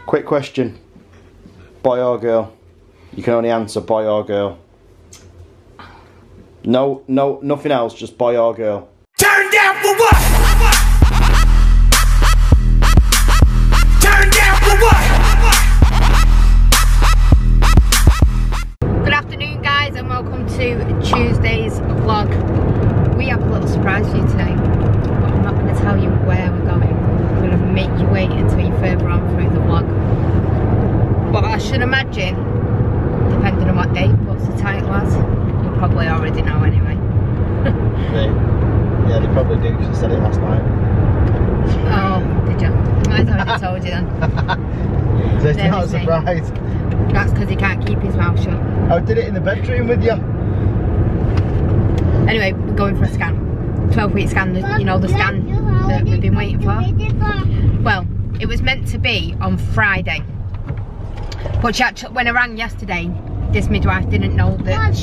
Quick question. Boy or girl? You can only answer boy or girl. No, nothing else, just boy or girl. Turn down for what? Turn down for what? Good afternoon guys and welcome to Tuesday's vlog. We have a little surprise for you today, but I'm not going to tell you where we're going. I'm going to make you wait until you're further on through the vlog. But I should imagine, depending on what Dave puts the title as, you probably already know anyway. Yeah, they probably do because I said it last night. Oh, did you? Might have already told you then. So it's not a surprise. That's because he can't keep his mouth shut. I did it in the bedroom with you. Anyway, we're going for a scan. 12-week scan, you know, the scan that we've been waiting for. Well, it was meant to be on Friday. But she actually, when I rang yesterday, this midwife didn't know that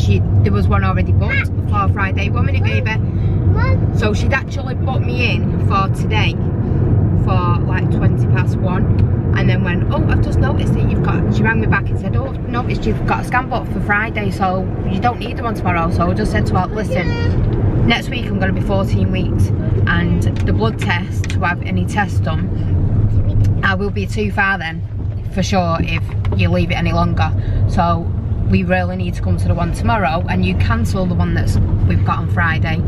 there was one already booked for Friday. 1 minute, baby. So she'd actually booked me in for today for like 1:20, and then went, oh, I've just noticed that you've got, she rang me back and said, oh, I've noticed you've got a scan booked for Friday, so you don't need the one tomorrow. So I just said to her, listen, next week I'm going to be 14 weeks and the blood test, to have any tests done, I will be too far then, for sure, if you leave it any longer. So we really need to come to the one tomorrow and you cancel the one that's we've got on Friday.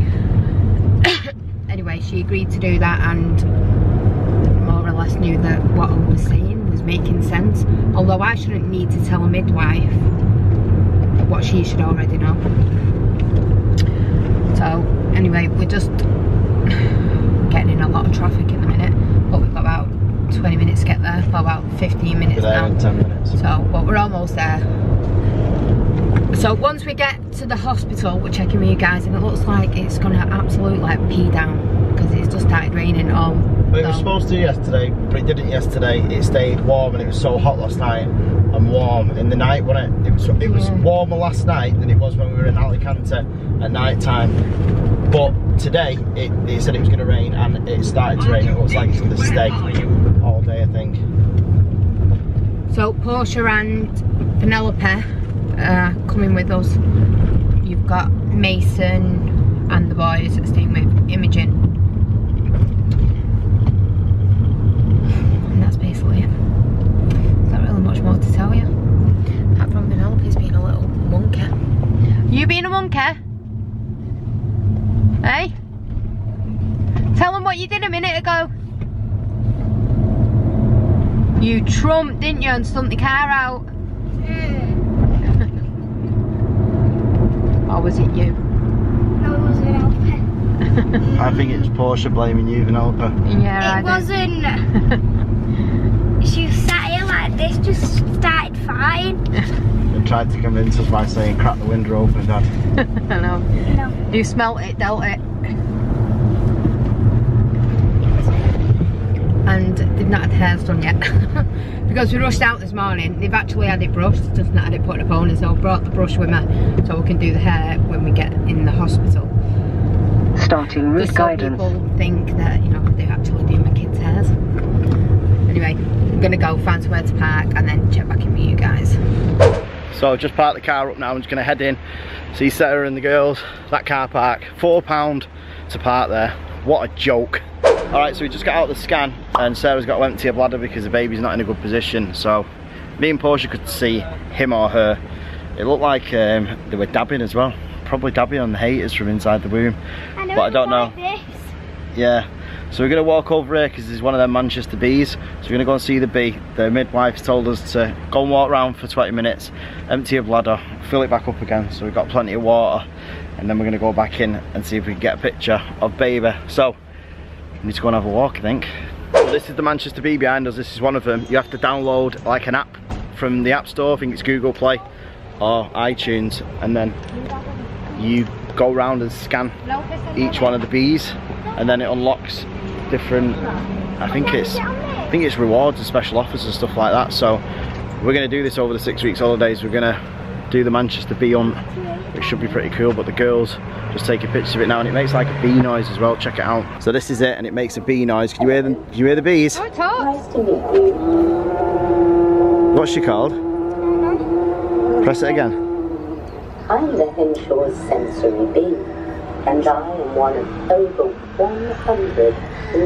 Anyway, she agreed to do that and more or less knew that what I was saying was making sense, although I shouldn't need to tell a midwife what she should already know. So anyway, we're just getting in a lot of traffic in a minute, but we've got about 20 minutes to get there, for about 15 minutes We're there now. in 10 minutes. So, but we're almost there. So once we get to the hospital, we're checking with you guys, and it looks like it's gonna absolutely like pee down because it's just started raining all. But it was supposed to yesterday, but it didn't yesterday. It stayed warm and it was so hot last night and warm in the night, wasn't it? It was warmer last night than it was when we were in Alicante at night time. But today it said it was going to rain and it started to rain. It looks like it's going to stay all day, I think. So Portia and Penelope are coming with us. You've got Mason and the boys staying with Imogen. And that's basically it. There's not really much more to tell you. Apart from Penelope's being a little monkey. You being a monkey? Hey? Tell them what you did a minute ago. You trumped, didn't you, and stumped the car out? Or was it you? No, it was Penelope. I think it's Portia blaming you, Penelope. Yeah, it wasn't. She sat here like this, just started fine. And tried to convince us by saying crack the window open, Dad. I know. No. You smelt it, dealt it. And they've not had hairs done yet. Because we rushed out this morning. They've actually had it brushed, just not had it put in a pony, so I brought the brush with me so we can do the hair when we get in the hospital. Starting route guidance. People think that, you know, they're actually doing my kids' hairs. Anyway, I'm gonna go find somewhere to park and then check back in with you guys. So I've just parked the car up now. I'm just going to head in, see Sarah and the girls. That car park, £4 to park there. What a joke. Alright, so we just got out of the scan and Sarah's got to empty her bladder because the baby's not in a good position. So me and Portia could see him or her. It looked like they were dabbing as well. Probably dabbing on the haters from inside the womb. But I don't know. This. Yeah. So we're going to walk over here because this is one of their Manchester bees. So we're going to go and see the bee. The midwife told us to go and walk around for 20 minutes, empty your bladder, fill it back up again. So we've got plenty of water. And then we're going to go back in and see if we can get a picture of baby. So we need to go and have a walk, I think. So this is the Manchester bee behind us. This is one of them. You have to download like an app from the App Store. I think it's Google Play or iTunes. And then you go around and scan each one of the bees. And then it unlocks different, I think it's rewards and special offers and stuff like that. So we're going to do this over the 6 weeks holidays. We're going to do the Manchester bee hunt, which should be pretty cool. But the girls just take a picture of it now, and it makes like a bee noise as well. Check it out. So this is it, and it makes a bee noise. Can you hear them? Can you hear the bees? Oh, it talks. What's she called? Press it again. I'm the Henshaw's sensory bee, and I am one of over 100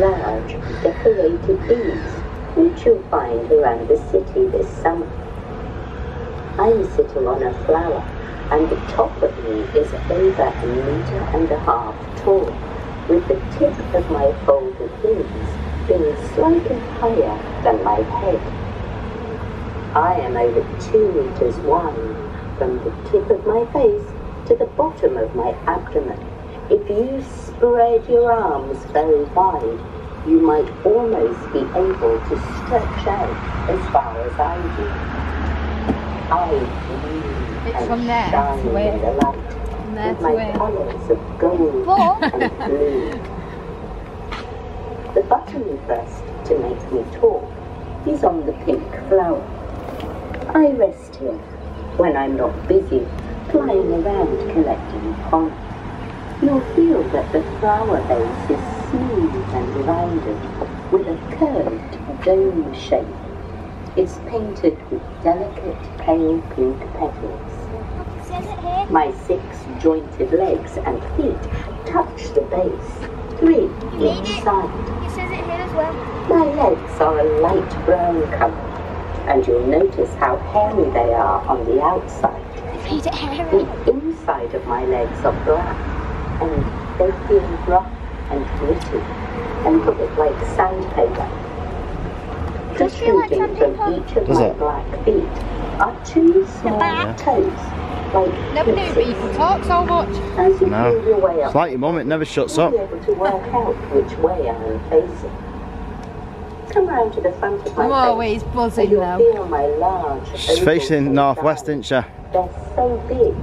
large decorated bees which you'll find around the city this summer. I'm sitting on a flower, and the top of me is over 1.5 meters tall, with the tip of my folded wings being slightly higher than my head. I am over 2 meters wide, from the tip of my face to the bottom of my abdomen. If you spread your arms very wide, you might almost be able to stretch out as far as I do. I gleam and shine in the light with my colours of gold and blue. The button you pressed to make me talk is on the pink flower. I rest here when I'm not busy flying around collecting pollen. You'll feel that the flower base is smooth and rounded with a curved dome shape. It's painted with delicate pale pink petals. My 6 jointed legs and feet touch the base, 3 each side. It says it here as well. My legs are a light brown colour, and you'll notice how hairy they are on the outside. Made it hairy. The inside of my legs are black, and they feel rough and gritty, a little bit like sandpaper. Protruding from each of my black feet are 2 small toes, like Never knew people talk so much. As you feel your way up, It's like your mum, it never shuts you'll up. be able to work out which way I am facing. Come round to the front of my I'm face, always and buzzing you'll though. feel my large She's oval facing shaped northwest, eyes. isn't she? They're so big,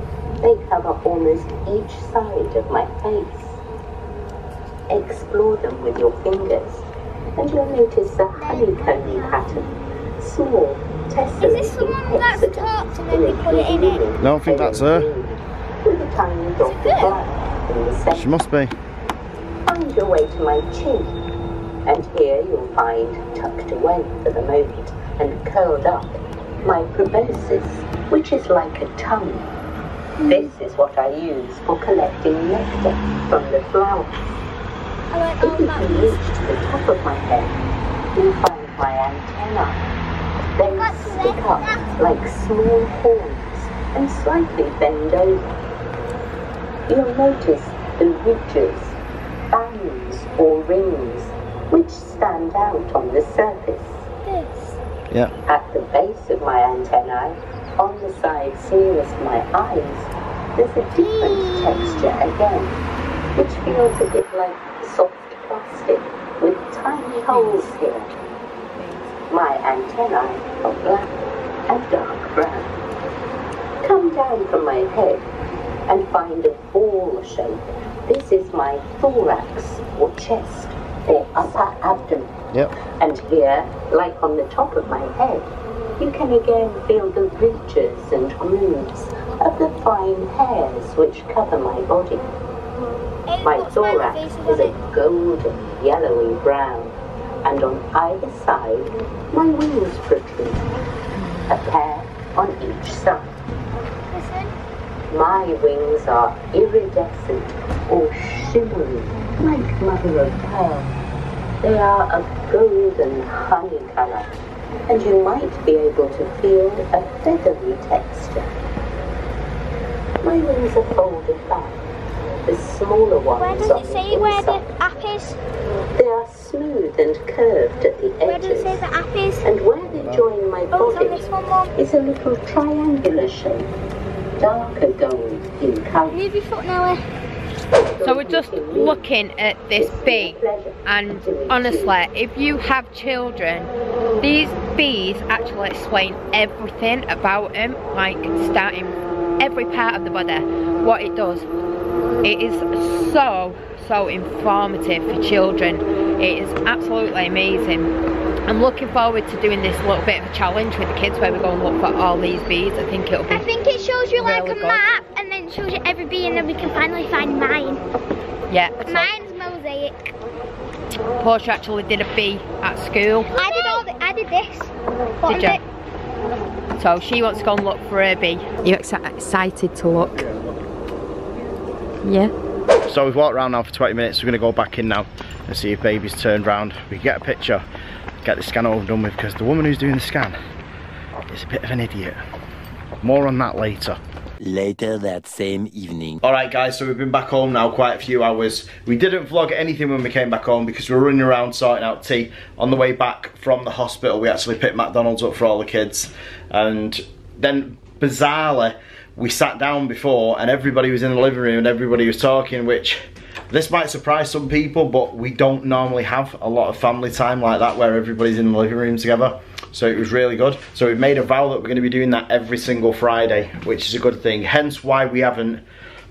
they cover almost each side of my face. Explore them with your fingers, and you'll notice a honeycomb pattern. Small tesserated Is this the one that's talked and then they put it in it? I don't think that's her. With a tiny dot of black in the She centre. must be. Find your way to my chin, and here you'll find, tucked away for the moment and curled up, my proboscis, which is like a tongue. This is what I use for collecting nectar from the flowers. If you can reach to the top of my head, you'll find my antennae. They stick up like small horns and slightly bend over. You'll notice the ridges, bands or rings, which stand out on the surface. Yeah. At the base of my antennae, on the sides nearest my eyes, there's a different texture again, which feels a bit like soft plastic with tiny holes here. My antennae are black and dark brown. Come down from my head and find a ball shape. This is my thorax or chest or upper abdomen. Yep. And here, like on the top of my head, you can again feel the ridges and grooves of the fine hairs which cover my body. My thorax is a golden yellowy brown, and on either side, my wings protrude, a pair on each side. My wings are iridescent or shimmering like mother of pearl. They are a golden honey colour, and you might be able to feel a feathery texture. My wings are folded back. The smaller ones Where does on it the say where the inside. app is? They are smooth and curved at the Where does it edges, say the app is? and where they join my Oh, it's on body this one, Mum. is a little triangular shape, darker gold in colour. Move your foot, Nelly. So we're just looking at this bee, and honestly, if you have children, these bees actually explain everything about them, like starting every part of the body, what it does. It is so informative for children. It is absolutely amazing. I'm looking forward to doing this little bit of a challenge with the kids where we go and look for all these bees. I think it'll be I think it shows you like really a good. map and then it shows you every bee and then we can finally find mine. Yeah, so Mine's mosaic. Portia actually did a bee at school. I did this. What Did is you? it? So she wants to go and look for her bee. You're excited to look? Yeah. So we've walked around now for 20 minutes. We're going to go back in now and see if baby's turned round. We can get a picture, get the scan over done with, because the woman who's doing the scan is a bit of an idiot. More on that later. Later that same evening. Alright guys, so we've been back home now quite a few hours. We didn't vlog anything when we came back home because we were running around sorting out tea. On the way back from the hospital we actually picked McDonald's up for all the kids, and then bizarrely we sat down before and everybody was in the living room and everybody was talking, which this might surprise some people, but we don't normally have a lot of family time like that where everybody's in the living room together. So it was really good. So we've made a vow that we're going to be doing that every single Friday, which is a good thing. Hence why we haven't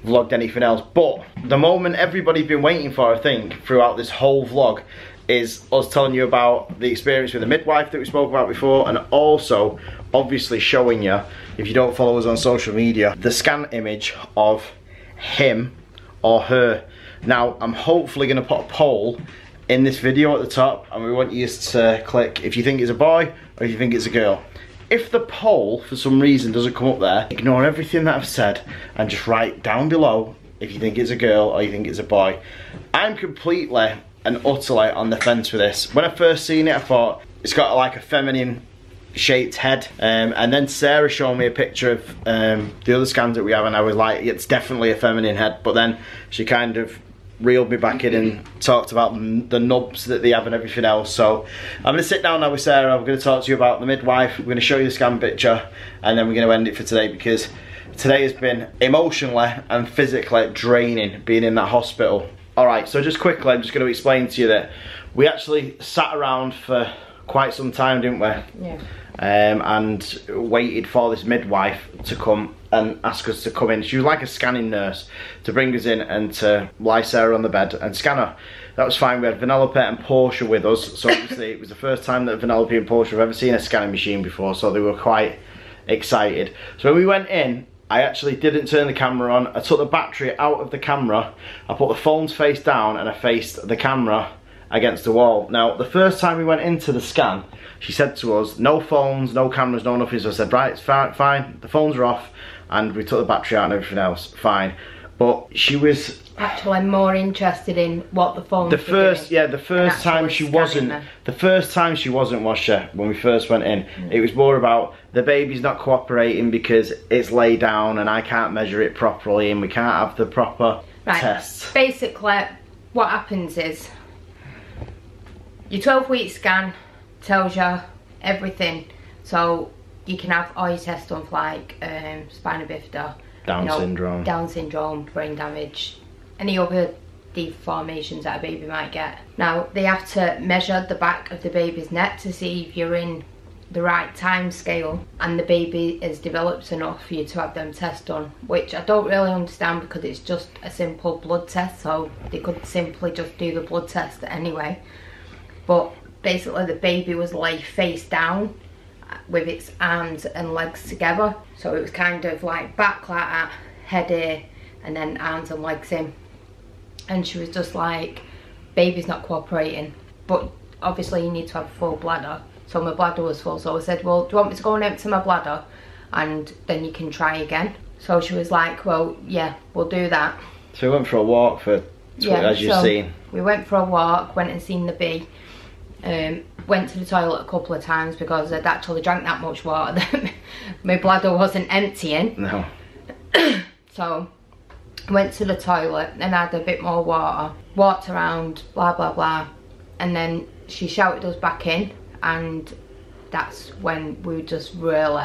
vlogged anything else. But the moment everybody's been waiting for, I think, throughout this whole vlog, is us telling you about the experience with the midwife that we spoke about before, and also obviously showing you, if you don't follow us on social media, the scan image of him or her. Now I'm hopefully going to put a poll in this video at the top, and we want you to click if you think it's a boy or if you think it's a girl. If the poll for some reason doesn't come up there, ignore everything that I've said and just write down below if you think it's a girl or you think it's a boy. I'm completely and utterly on the fence with this. When I first seen it, I thought it's got like a feminine shaped head, and then Sarah showed me a picture of the other scans that we have, and I was like, it's definitely a feminine head. But then she kind of reeled me back in and talked about the nubs that they have and everything else. So I'm going to sit down now with Sarah. We're going to talk to you about the midwife. We're going to show you the scan picture, and then we're going to end it for today, because today has been emotionally and physically draining being in that hospital. Alright, so just quickly, I'm just going to explain to you that we actually sat around for quite some time, didn't we? Yeah. And waited for this midwife to come and ask us to come in. She was like a scanning nurse, to bring us in and to lie Sarah on the bed and scan her. That was fine. We had Vanellope and Portia with us, so obviously it was the first time that Vanellope and Portia have ever seen a scanning machine before, so they were quite excited. So when we went in, I actually didn't turn the camera on. I took the battery out of the camera, I put the phones face down, and I faced the camera against the wall. Now, the first time we went into the scan, she said to us, no phones, no cameras, no nothing. So I said, right, it's fine, the phones are off, and we took the battery out and everything else, fine. But she was actually more interested in what the phone. The first time she wasn't, was she, when we first went in? It was more about the baby's not cooperating because it's laid down and I can't measure it properly and we can't have the proper tests. Basically, what happens is your 12-week scan tells you everything, so you can have all your tests done for like spina bifida, Down syndrome, brain damage, any other deformations that a baby might get. Now they have to measure the back of the baby's neck to see if you're in the right time scale and the baby is developed enough for you to have them tests done, which I don't really understand because it's just a simple blood test, so they could simply just do the blood test anyway. But basically the baby was laid face down with its arms and legs together, so it was kind of like back like that, head here, and then arms and legs in. And she was just like, baby's not cooperating, but obviously you need to have a full bladder. So my bladder was full, so I said, well, do you want me to go and empty my bladder and then you can try again? So she was like, well, yeah, we'll do that. So we went for a walk for, as you've seen. We went for a walk, went and seen the bee. Went to the toilet a couple of times because I'd actually drank that much water that my bladder wasn't emptying. No. So went to the toilet and had a bit more water, walked around, blah blah blah, and then she shouted us back in, and that's when we just really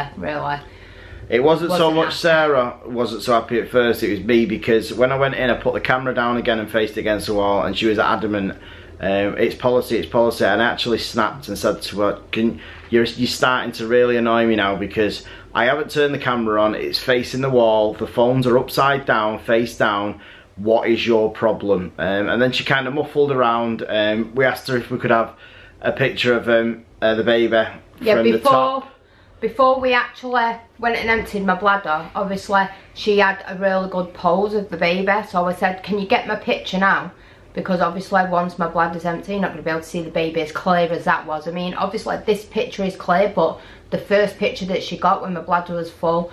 it wasn't so much happy. Sarah wasn't so happy at first, it was me, because when I went in I put the camera down again and faced it against the wall, and she was adamant, it's policy, and I actually snapped and said to her, you're starting to really annoy me now, because I haven't turned the camera on, it's facing the wall, the phones are upside down, face down, what is your problem? And then she kind of muffled around. We asked her if we could have a picture of the baby from the top. Before we actually went and emptied my bladder, obviously she had a really good pose of the baby, so I said, can you get my picture now? Because obviously once my bladder's empty, you're not going to be able to see the baby as clear as that was. I mean, obviously this picture is clear, but the first picture that she got when my bladder was full,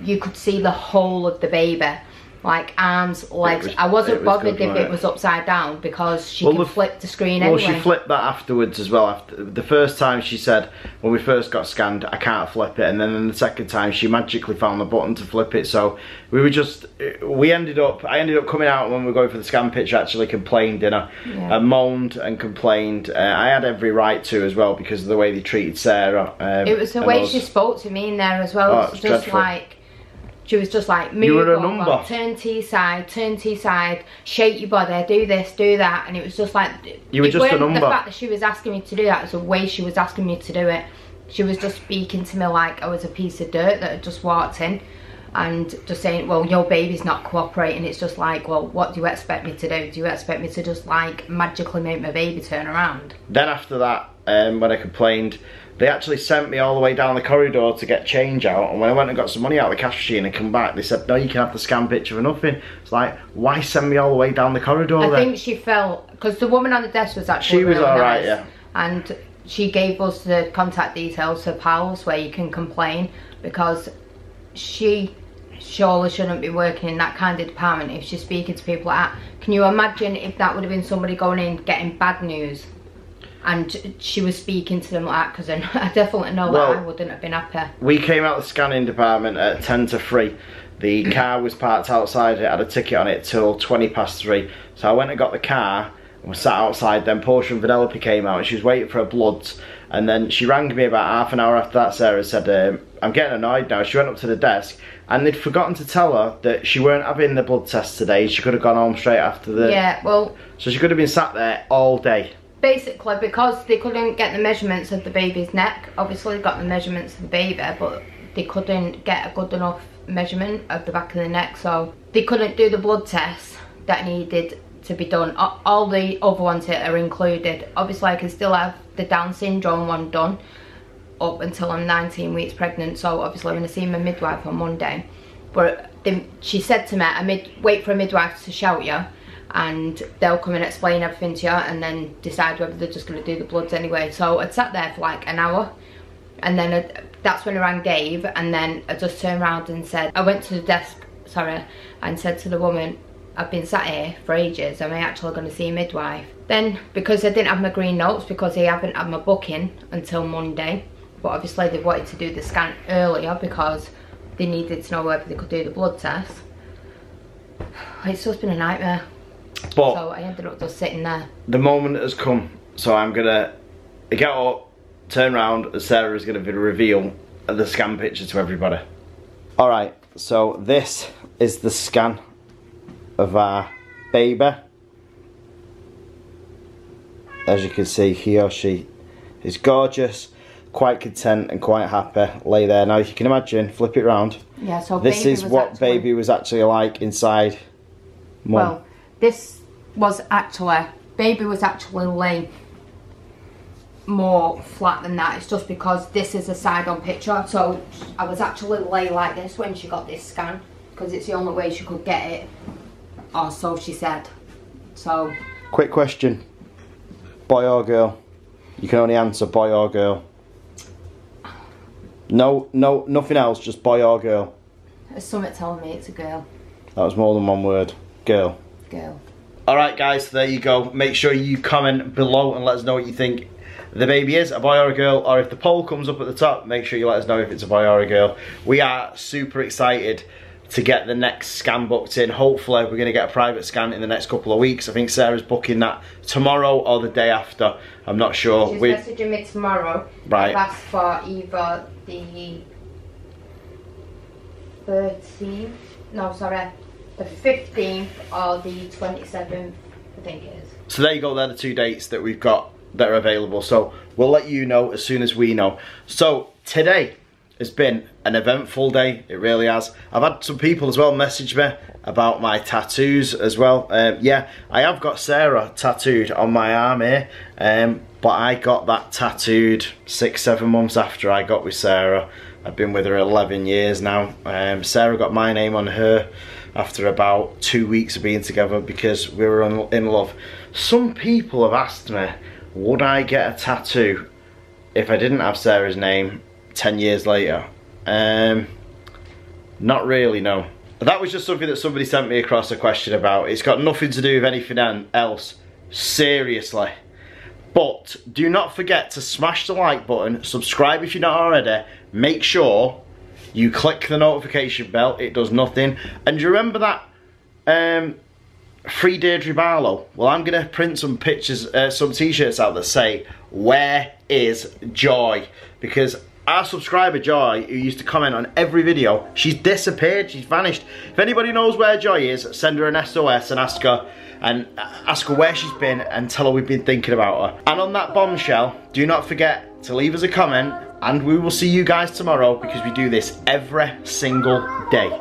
you could see the whole of the baby. Like arms, legs. I wasn't bothered if it was upside down because she can flip the screen anyway. Well, she flipped that afterwards as well. After the first time she said, when we first got scanned, I can't flip it. And then the second time she magically found the button to flip it. So we were just, I ended up coming out when we were going for the scan picture, actually complained, you know, and moaned and complained. I had every right to as well because of the way they treated Sarah. It was the way she spoke to me in there as well. It was just like, she was just like, move over, turn to your side, shake your body, do this, do that. And it was just like, you were just a number. The fact that she was asking me to do that, it was the way she was asking me to do it. She was just speaking to me like I was a piece of dirt that had just walked in and just saying, well, your baby's not cooperating. It's just like, well, what do you expect me to do? Do you expect me to just like magically make my baby turn around? Then after that, when I complained, they actually sent me all the way down the corridor to get change out, and when I went and got some money out of the cash machine and come back, they said, no, you can have the scan picture for nothing. It's like, why send me all the way down the corridor then? I think she felt, because the woman on the desk was actually really alright, nice, yeah. And she gave us the contact details for pals where you can complain, because she surely shouldn't be working in that kind of department if she's speaking to people like that. Can you imagine if that would have been somebody going in getting bad news? And she was speaking to them like that, because I definitely know that I wouldn't have been happy. We came out the scanning department at 10 to 3. The car was parked outside, it had a ticket on it till 20 past 3. So I went and got the car and was sat outside. Then Portia and Vanellope came out and she was waiting for her bloods. And then she rang me about half an hour after that, Sarah said, I'm getting annoyed now. She went up to the desk and they'd forgotten to tell her that she weren't having the blood test today. She could have gone home straight after the... Yeah, well... So she could have been sat there all day. Basically, because they couldn't get the measurements of the baby's neck, obviously they got the measurements of the baby, but they couldn't get a good enough measurement of the back of the neck, so they couldn't do the blood tests that needed to be done. All the other ones here are included. Obviously I can still have the Down syndrome one done up until I'm 19 weeks pregnant, so obviously I'm going to see my midwife on Monday. But she said to me, wait for a midwife to shout you, and they'll come and explain everything to you and then decide whether they're just going to do the bloods anyway. So I sat there for like an hour, and then that's when I rang Dave, and then I just turned around and said, I went to the desk, sorry, and said to the woman, I've been sat here for ages, am I actually going to see a midwife? Then, because I didn't have my green notes, because I haven't had my booking until Monday, but obviously they wanted to do the scan earlier because they needed to know whether they could do the blood test. It's just been a nightmare. But so I ended up just sitting there. The moment has come, so I'm gonna get up, turn around, and Sarah is gonna reveal the scan picture to everybody. Alright, so this is the scan of our baby. As you can see, he or she is gorgeous, quite content and quite happy. Lay there. Now, if you can imagine, flip it round. Yeah, so this is what baby was actually like inside mum. Well, this was actually, baby was actually laying more flat than that. It's just because this is a side on picture, so I was actually lay like this when she got this scan, because it's the only way she could get it, or so she said. So, quick question, boy or girl? You can only answer boy or girl. No, nothing else, just boy or girl. There's something telling me it's a girl. That was more than one word. Girl. Girl. Alright guys, so there you go. Make sure you comment below and let us know what you think the baby is, a boy or a girl, or if the poll comes up at the top, make sure you let us know if it's a boy or a girl. We are super excited to get the next scan booked in. Hopefully we're going to get a private scan in the next couple of weeks. I think Sarah's booking that tomorrow or the day after. I'm not sure. She's messaging me tomorrow. Right. I've asked for either the 13th, no sorry, the 15th or the 27th, I think it is. So there you go, they're the two dates that we've got that are available. So we'll let you know as soon as we know. So today has been an eventful day, it really has. I've had some people as well message me about my tattoos as well. Yeah, I have got Sarah tattooed on my arm here, but I got that tattooed 6-7 months after I got with Sarah. I've been with her 11 years now. Sarah got my name on her after about 2 weeks of being together because we were in love. Some people have asked me, would I get a tattoo if I didn't have Sarah's name 10 years later? Not really, no. That was just something that somebody sent me across a question about. It's got nothing to do with anything else, seriously. But do not forget to smash the like button, subscribe if you're not already, make sure you click the notification bell, it does nothing. And do you remember that free Deirdre Barlow? Well, I'm gonna print some pictures, some t-shirts out that say, "Where is Joy?" Because our subscriber Joy, who used to comment on every video, she's disappeared, she's vanished. If anybody knows where Joy is, send her an SOS and ask her where she's been and tell her we've been thinking about her. And on that bombshell, do not forget to leave us a comment, and we will see you guys tomorrow because we do this every single day.